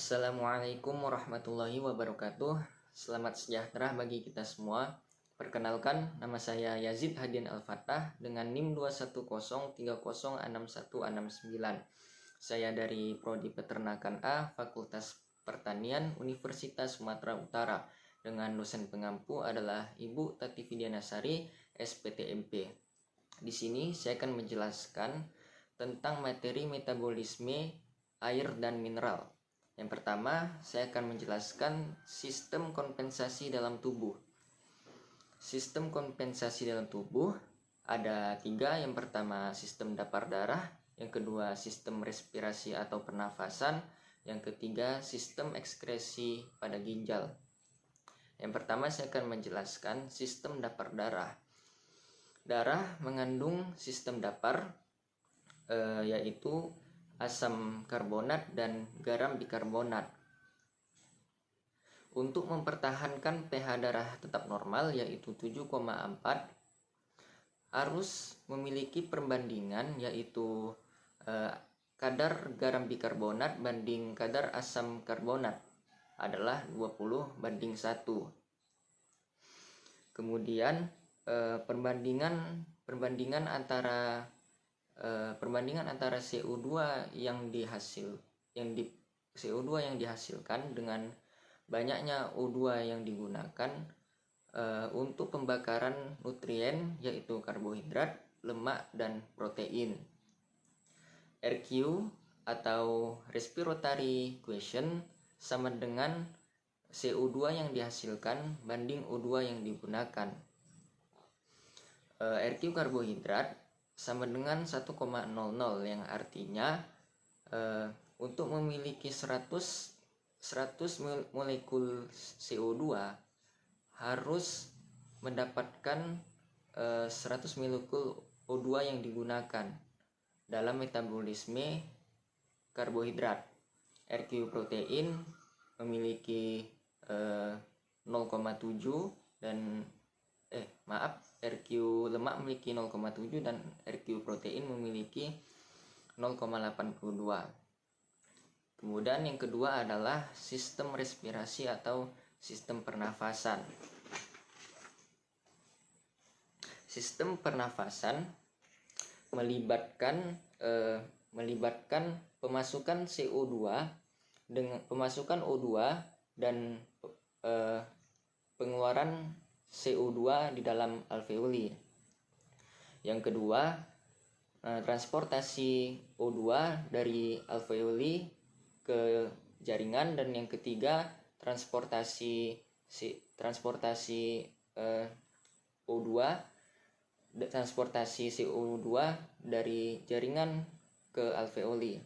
Assalamualaikum warahmatullahi wabarakatuh. Selamat sejahtera bagi kita semua. Perkenalkan, nama saya Yazid Hadian Al-Fatah dengan NIM 210306169. Saya dari Prodi Peternakan A, Fakultas Pertanian, Universitas Sumatera Utara. Dengan dosen pengampu adalah Ibu Tati Fidianasari, SPTMP. Di sini saya akan menjelaskan tentang materi metabolisme air dan mineral. Yang pertama, saya akan menjelaskan sistem kompensasi dalam tubuh. Sistem kompensasi dalam tubuh ada 3. Yang pertama, sistem dapur darah. Yang kedua, sistem respirasi atau pernafasan. Yang ketiga, sistem ekskresi pada ginjal. Yang pertama, saya akan menjelaskan sistem dapur darah. Darah mengandung sistem dapur, yaitu asam karbonat dan garam bikarbonat. Untuk mempertahankan pH darah tetap normal yaitu 7,4, harus memiliki perbandingan yaitu kadar garam bikarbonat banding kadar asam karbonat adalah 20:1. Kemudian perbandingan antara CO2 yang dihasilkan dengan banyaknya O2 yang digunakan untuk pembakaran nutrien yaitu karbohidrat, lemak, dan protein. RQ atau respiratory quotient sama dengan CO2 yang dihasilkan banding O2 yang digunakan. RQ karbohidrat sama dengan 1,00, yang artinya untuk memiliki 100 molekul CO2 harus mendapatkan 100 molekul O2 yang digunakan dalam metabolisme karbohidrat. RQ protein memiliki 0,7 dan RQ lemak memiliki 0,7 dan RQ protein memiliki 0,82. Kemudian yang kedua adalah sistem respirasi atau sistem pernafasan. Sistem pernafasan melibatkan pemasukan CO2 dengan pemasukan O2 dan pengeluaran CO2 di dalam alveoli. Yang kedua, transportasi O2 dari alveoli ke jaringan, dan yang ketiga transportasi CO2 dari jaringan ke alveoli.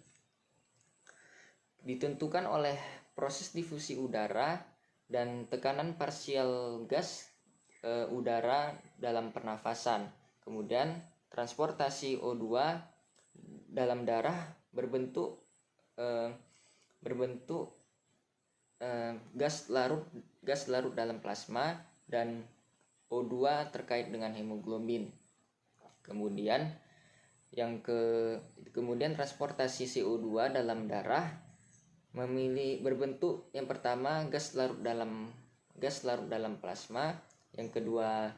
Ditentukan oleh proses difusi udara dan tekanan parsial gas udara dalam pernafasan. Kemudian transportasi O2 dalam darah berbentuk gas larut dalam plasma dan O2 terkait dengan hemoglobin. Kemudian transportasi CO2 dalam darah berbentuk yang pertama gas larut dalam plasma, yang kedua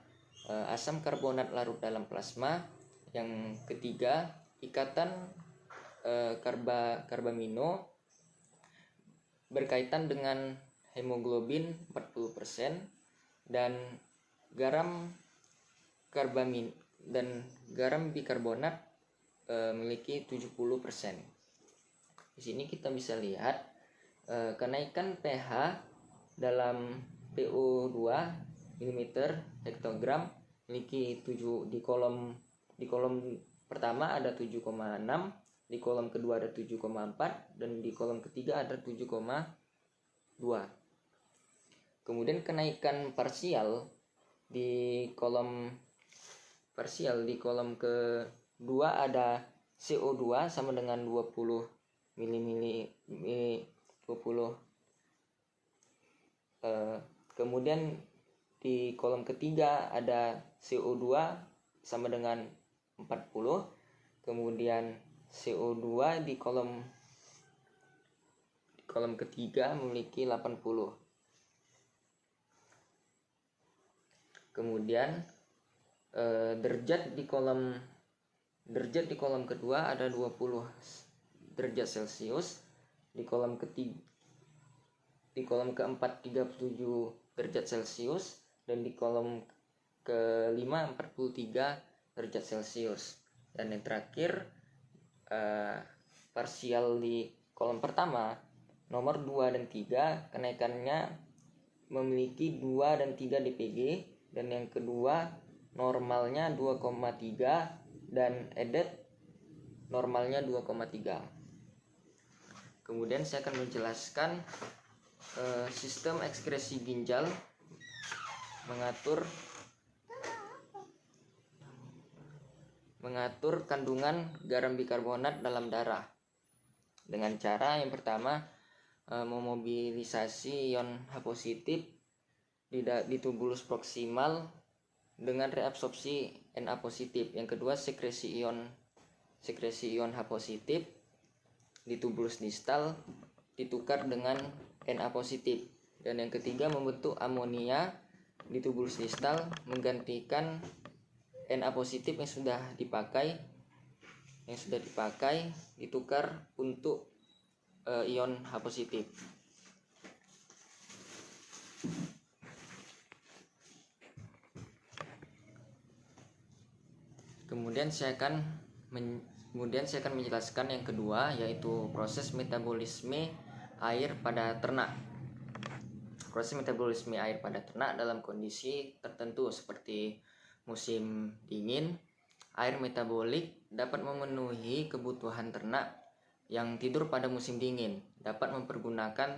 asam karbonat larut dalam plasma, yang ketiga ikatan karbamino berkaitan dengan hemoglobin 40% dan garam bikarbonat memiliki 70%. Di sini kita bisa lihat kenaikan pH dalam PO2 mm hektogram memiliki 7 di kolom pertama ada 7,6, di kolom kedua ada 7,4, dan di kolom ketiga ada 7,2. Kemudian kenaikan parsial di kolom kedua ada CO2 sama dengan 20 kemudian di kolom ketiga ada CO2 sama dengan 40. Kemudian CO2 di kolom kolom ketiga memiliki 80. Kemudian derajat di kolom kedua ada 20 derajat Celcius, di kolom keempat 37 derajat Celcius, dan di kolom kelima 43 derajat Celcius. Dan yang terakhir parsial di kolom pertama nomor 2 dan 3 kenaikannya memiliki 2 dan 3 dpg, dan yang kedua normalnya 2,3 dan edet normalnya 2,3. Kemudian saya akan menjelaskan sistem ekskresi ginjal mengatur kandungan garam bikarbonat dalam darah dengan cara yang pertama memobilisasi ion H positif di tubulus proksimal dengan reabsorpsi Na positif. Yang kedua sekresi ion H positif di tubulus distal ditukar dengan Na positif. Dan yang ketiga membentuk amonia di tubulus distal menggantikan Na positif yang sudah dipakai ditukar untuk ion H positif. Kemudian saya akan menjelaskan yang kedua, yaitu proses metabolisme air pada ternak. Proses metabolisme air pada ternak dalam kondisi tertentu seperti musim dingin, air metabolik dapat memenuhi kebutuhan ternak yang tidur pada musim dingin, dapat menggunakan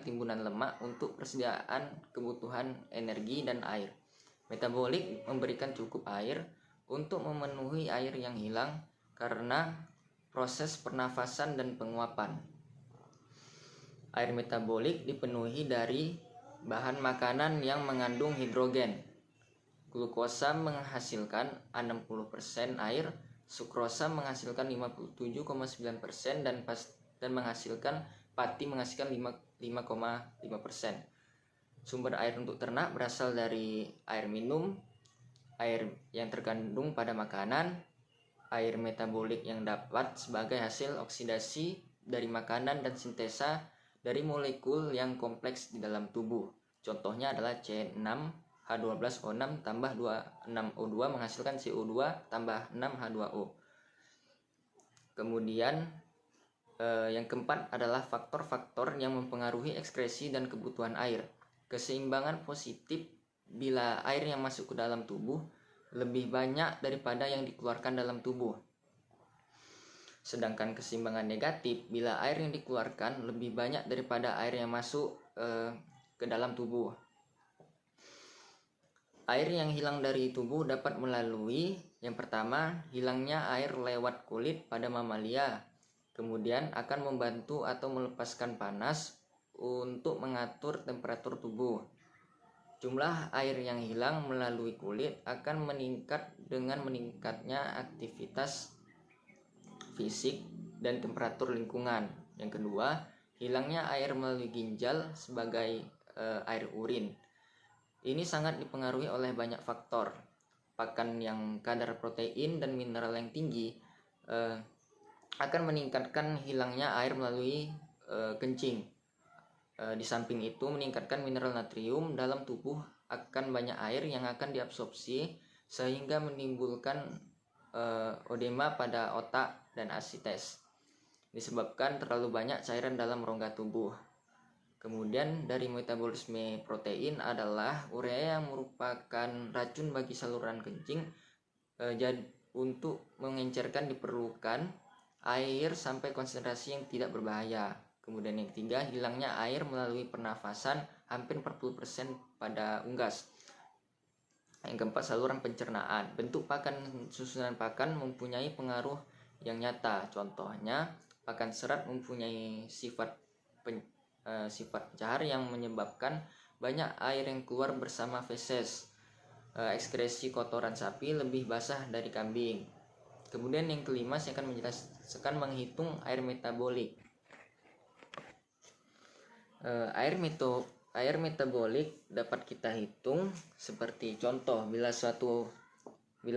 timbunan lemak untuk persediaan kebutuhan energi dan air. Metabolik memberikan cukup air untuk memenuhi air yang hilang karena proses pernafasan dan penguapan. Air metabolik dipenuhi dari bahan makanan yang mengandung hidrogen. Glukosa menghasilkan 60% air, sukrosa menghasilkan 57,9% dan pati menghasilkan 5,5%. Sumber air untuk ternak berasal dari air minum, air yang terkandung pada makanan, air metabolik yang dapat sebagai hasil oksidasi dari makanan dan sintesa dari molekul yang kompleks di dalam tubuh. Contohnya adalah C6H12O6 tambah 26O2 menghasilkan CO2 tambah 6H2O. Kemudian yang keempat adalah faktor-faktor yang mempengaruhi ekskresi dan kebutuhan air. Keseimbangan positif bila air yang masuk ke dalam tubuh lebih banyak daripada yang dikeluarkan dalam tubuh. Sedangkan keseimbangan negatif bila air yang dikeluarkan lebih banyak daripada air yang masuk ke dalam tubuh. Air yang hilang dari tubuh dapat melalui yang pertama, hilangnya air lewat kulit pada mamalia. Kemudian akan membantu atau melepaskan panas untuk mengatur temperatur tubuh. Jumlah air yang hilang melalui kulit akan meningkat dengan meningkatnya aktivitas fisik dan temperatur lingkungan. Yang kedua, hilangnya air melalui ginjal sebagai air urin. Ini sangat dipengaruhi oleh banyak faktor. Pakan yang kadar protein dan mineral yang tinggi akan meningkatkan hilangnya air melalui kencing. Di samping itu meningkatkan mineral natrium dalam tubuh akan banyak air yang akan diabsorpsi sehingga menimbulkan odema pada otak dan asites disebabkan terlalu banyak cairan dalam rongga tubuh. Kemudian dari metabolisme protein adalah urea yang merupakan racun bagi saluran kencing. Untuk mengencerkan diperlukan air sampai konsentrasi yang tidak berbahaya. Kemudian yang ketiga, hilangnya air melalui pernafasan hampir 40% pada unggas. Yang keempat, saluran pencernaan. Bentuk pakan, susunan pakan mempunyai pengaruh yang nyata. Contohnya, pakan serat mempunyai sifat cair yang menyebabkan banyak air yang keluar bersama feses. Ekskresi kotoran sapi lebih basah dari kambing. Kemudian yang kelima, saya akan menjelaskan menghitung air metabolik. Air metabolik dapat kita hitung seperti contoh, bila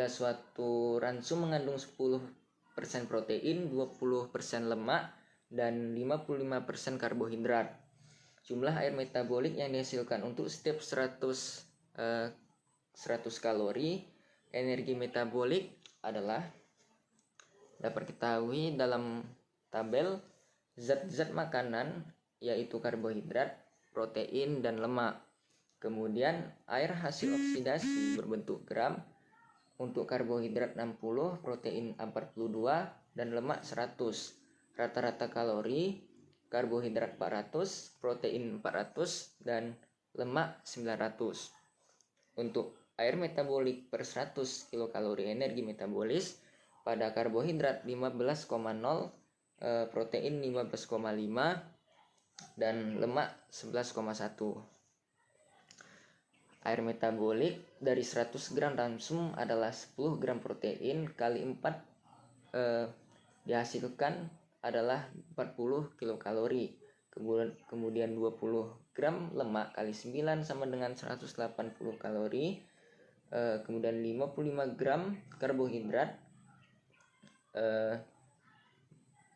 suatu ransum mengandung 10% protein, 20% lemak, dan 55% karbohidrat. Jumlah air metabolik yang dihasilkan untuk setiap 100 kalori energi metabolik adalah dapat diketahui dalam tabel zat-zat makanan, yaitu karbohidrat, protein, dan lemak. Kemudian air hasil oksidasi berbentuk gram untuk karbohidrat 60, protein 42, dan lemak 100. Rata-rata kalori, karbohidrat 400, protein 400, dan lemak 900. Untuk air metabolik per 100 kilokalori energi metabolis, pada karbohidrat 15,0, protein 15,5, dan lemak 11,1. Air metabolik dari 100 gram ransum adalah 10 gram protein kali 4 dihasilkan adalah 40 kilokalori. Kemudian 20 gram lemak kali 9 sama dengan 180 kalori. Kemudian 55 gram karbohidrat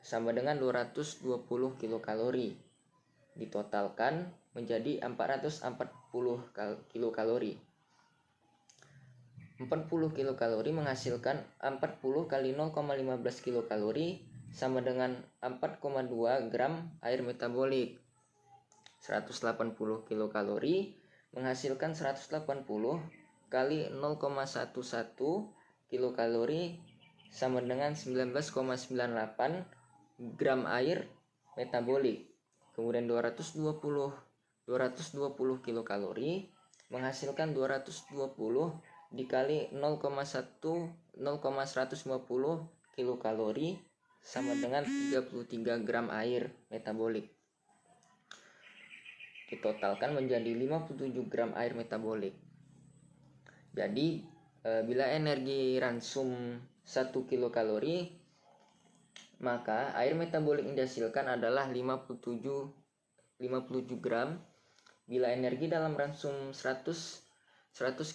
sama dengan 220 kilokalori. Ditotalkan menjadi 440 kilokalori. 40 kilokalori menghasilkan 40 kali 0,15 kilokalori sama dengan 4,2 gram air metabolik. 180 kilokalori menghasilkan 180 kali 0,11 kilokalori sama dengan 19,98 gram air metabolik. Kemudian 220 kilokalori menghasilkan 220 dikali 0,150 kilokalori sama dengan 33 gram air metabolik. Ditotalkan menjadi 57 gram air metabolik. Jadi bila energi ransum 1 kilokalori, maka air metabolik yang dihasilkan adalah 57 gram. Bila energi dalam ransum 100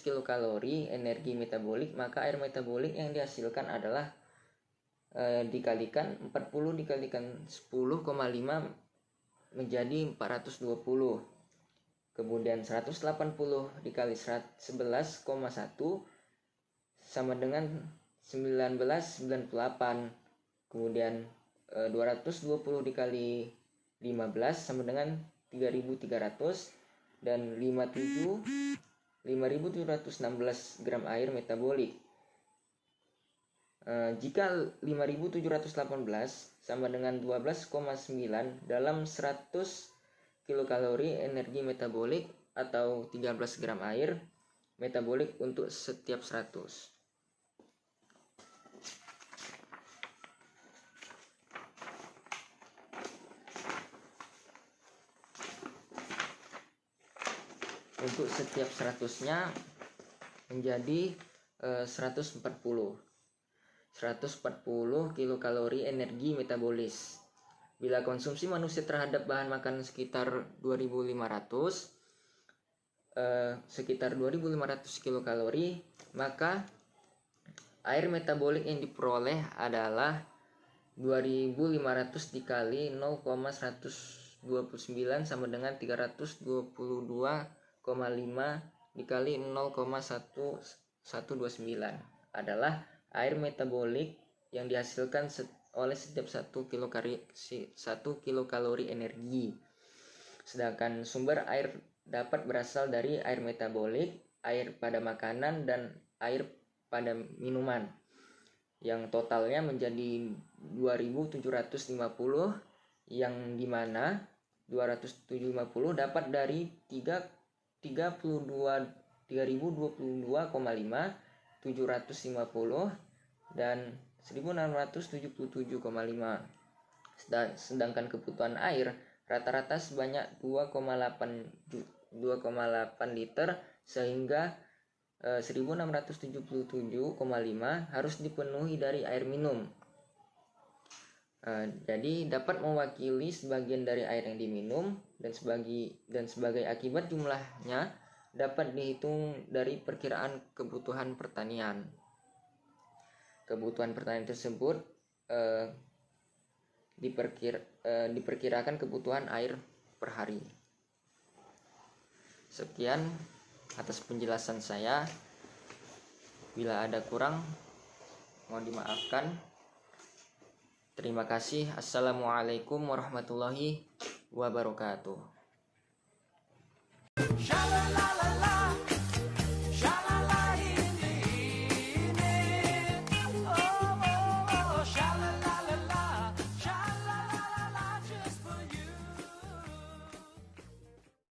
kilokalori energi metabolik, maka air metabolik yang dihasilkan adalah dikalikan 40 dikalikan 10,5 menjadi 420. Kemudian 180 dikali 11,1 sama dengan 1998. Kemudian 220 dikali 15 sama dengan 3.300 dan 5.716 gram air metabolik. Jika 5.718 sama dengan 12,9 dalam 100 kilokalori energi metabolik atau 13 gram air metabolik untuk setiap 100. Untuk setiap 100-nya menjadi 140 kilokalori energi metabolis. Bila konsumsi manusia terhadap bahan makanan sekitar 2.500 kilokalori, maka air metabolik yang diperoleh adalah 2.500 dikali 0,129 sama dengan 322,5 dikali 0,1129 adalah air metabolik yang dihasilkan oleh setiap 1 kilokalori energi. Sedangkan sumber air dapat berasal dari air metabolik, air pada makanan, dan air pada minuman, yang totalnya menjadi 2.750, yang dimana 250 dapat dari 322,5, 750, dan 1677,5. Sedangkan kebutuhan air rata-rata sebanyak 2,8 liter, sehingga 1677,5 harus dipenuhi dari air minum. Jadi dapat mewakili sebagian dari air yang diminum dan sebagai akibat jumlahnya dapat dihitung dari perkiraan kebutuhan pertanian. Kebutuhan pertanian tersebut diperkirakan kebutuhan air per hari. Sekian atas penjelasan saya. Bila ada kurang, mohon dimaafkan. Terima kasih. Assalamualaikum warahmatullahi wabarakatuh.